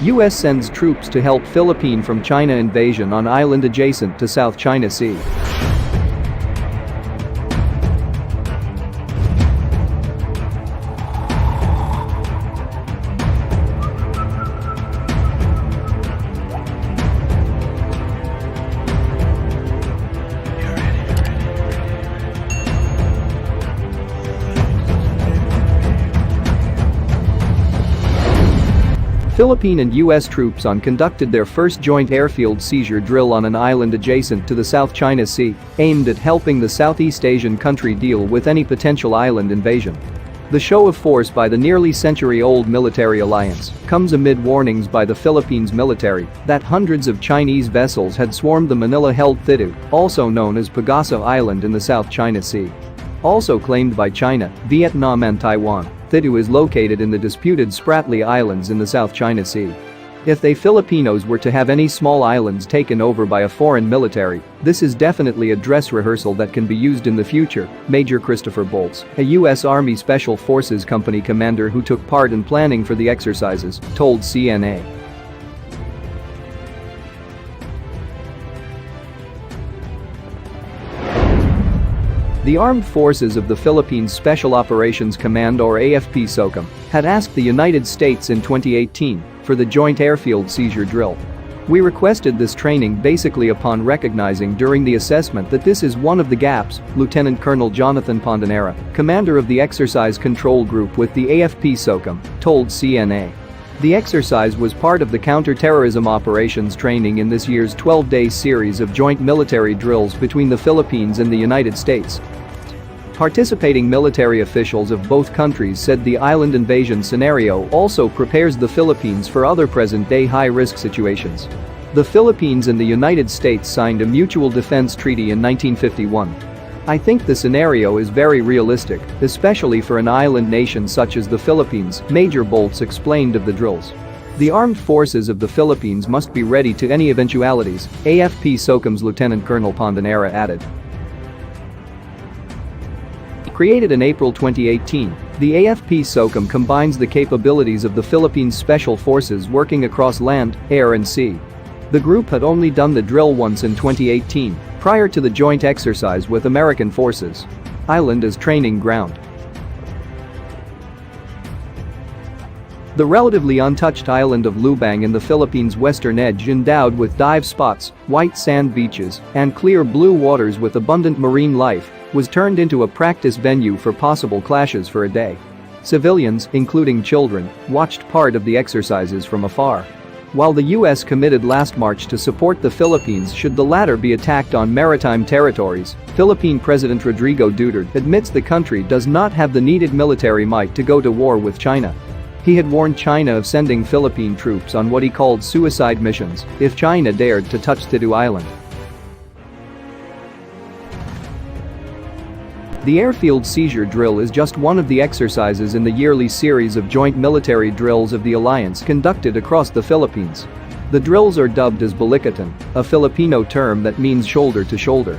US sends troops to help Philippine from China invasion on island adjacent to South China Sea. Philippine and US troops conducted their first joint airfield seizure drill on an island adjacent to the South China Sea, aimed at helping the Southeast Asian country deal with any potential island invasion. The show of force by the nearly century-old military alliance comes amid warnings by the Philippines military that hundreds of Chinese vessels had swarmed the Manila-held Thitu, also known as Pagasa Island in the South China Sea. Also claimed by China, Vietnam and Taiwan, Thitu is located in the disputed Spratly Islands in the South China Sea. If they Filipinos were to have any small islands taken over by a foreign military, this is definitely a dress rehearsal that can be used in the future, Major Christopher Bolts, a U.S. Army Special Forces Company commander who took part in planning for the exercises, told CNA. The Armed Forces of the Philippines Special Operations Command or AFP-SOCOM had asked the United States in 2018 for the joint airfield seizure drill. We requested this training basically upon recognizing during the assessment that this is one of the gaps, Lieutenant Colonel Jonathan Pondanera, commander of the Exercise Control Group with the AFP-SOCOM, told CNA. The exercise was part of the counter-terrorism operations training in this year's 12-day series of joint military drills between the Philippines and the United States. Participating military officials of both countries said the island invasion scenario also prepares the Philippines for other present-day high-risk situations. The Philippines and the United States signed a mutual defense treaty in 1951. I think the scenario is very realistic, especially for an island nation such as the Philippines, Major Bolts explained of the drills. The armed forces of the Philippines must be ready to any eventualities, AFP-SOCOM's Lieutenant Colonel Pondanera added. Created in April 2018, the AFP-SOCOM combines the capabilities of the Philippines Special Forces working across land, air and sea. The group had only done the drill once in 2018, prior to the joint exercise with American forces. Island as training ground. The relatively untouched island of Lubang in the Philippines' western edge, endowed with dive spots, white sand beaches, and clear blue waters with abundant marine life, was turned into a practice venue for possible clashes for a day. Civilians, including children, watched part of the exercises from afar. While the U.S. committed last March to support the Philippines should the latter be attacked on maritime territories, Philippine President Rodrigo Duterte admits the country does not have the needed military might to go to war with China. He had warned China of sending Philippine troops on what he called suicide missions if China dared to touch Thitu Island. The airfield seizure drill is just one of the exercises in the yearly series of joint military drills of the alliance conducted across the Philippines. The drills are dubbed as Balikatan, a Filipino term that means shoulder to shoulder.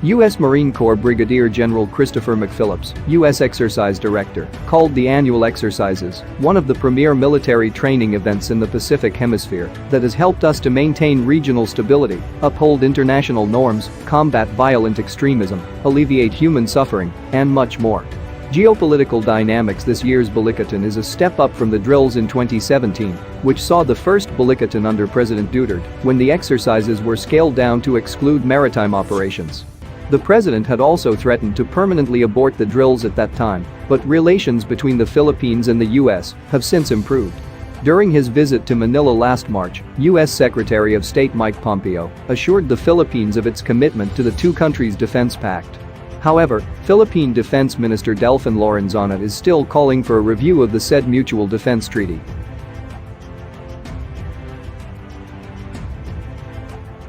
U.S. Marine Corps Brigadier General Christopher McPhillips, U.S. Exercise Director, called the annual exercises one of the premier military training events in the Pacific Hemisphere that has helped us to maintain regional stability, uphold international norms, combat violent extremism, alleviate human suffering, and much more. Geopolitical dynamics. This year's Balikatan is a step up from the drills in 2017, which saw the first Balikatan under President Duterte, when the exercises were scaled down to exclude maritime operations. The president had also threatened to permanently abort the drills at that time, but relations between the Philippines and the U.S. have since improved. During his visit to Manila last March, U.S. Secretary of State Mike Pompeo assured the Philippines of its commitment to the two countries' defense pact. However, Philippine Defense Minister Delfin Lorenzana is still calling for a review of the said mutual defense treaty.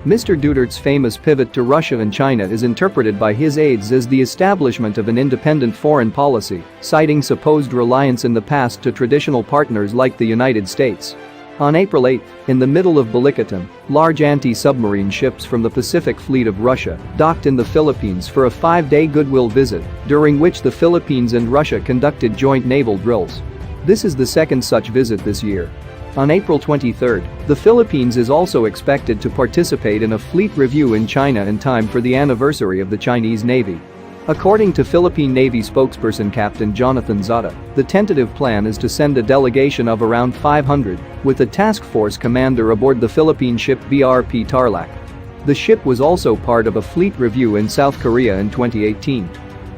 Mr. Duterte's famous pivot to Russia and China is interpreted by his aides as the establishment of an independent foreign policy, citing supposed reliance in the past to traditional partners like the United States. On April 8, in the middle of Balikatan, large anti-submarine ships from the Pacific Fleet of Russia docked in the Philippines for a 5-day goodwill visit, during which the Philippines and Russia conducted joint naval drills. This is the second such visit this year. On April 23, the Philippines is also expected to participate in a fleet review in China in time for the anniversary of the Chinese Navy. According to Philippine Navy spokesperson Captain Jonathan Zada, the tentative plan is to send a delegation of around 500, with a task force commander aboard the Philippine ship BRP Tarlac. The ship was also part of a fleet review in South Korea in 2018.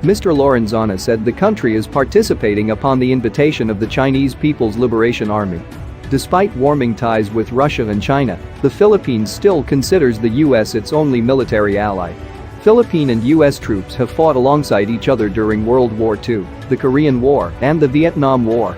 Mr. Lorenzana said the country is participating upon the invitation of the Chinese People's Liberation Army. Despite warming ties with Russia and China, the Philippines still considers the US its only military ally. Philippine and US troops have fought alongside each other during World War II, the Korean War, and the Vietnam War.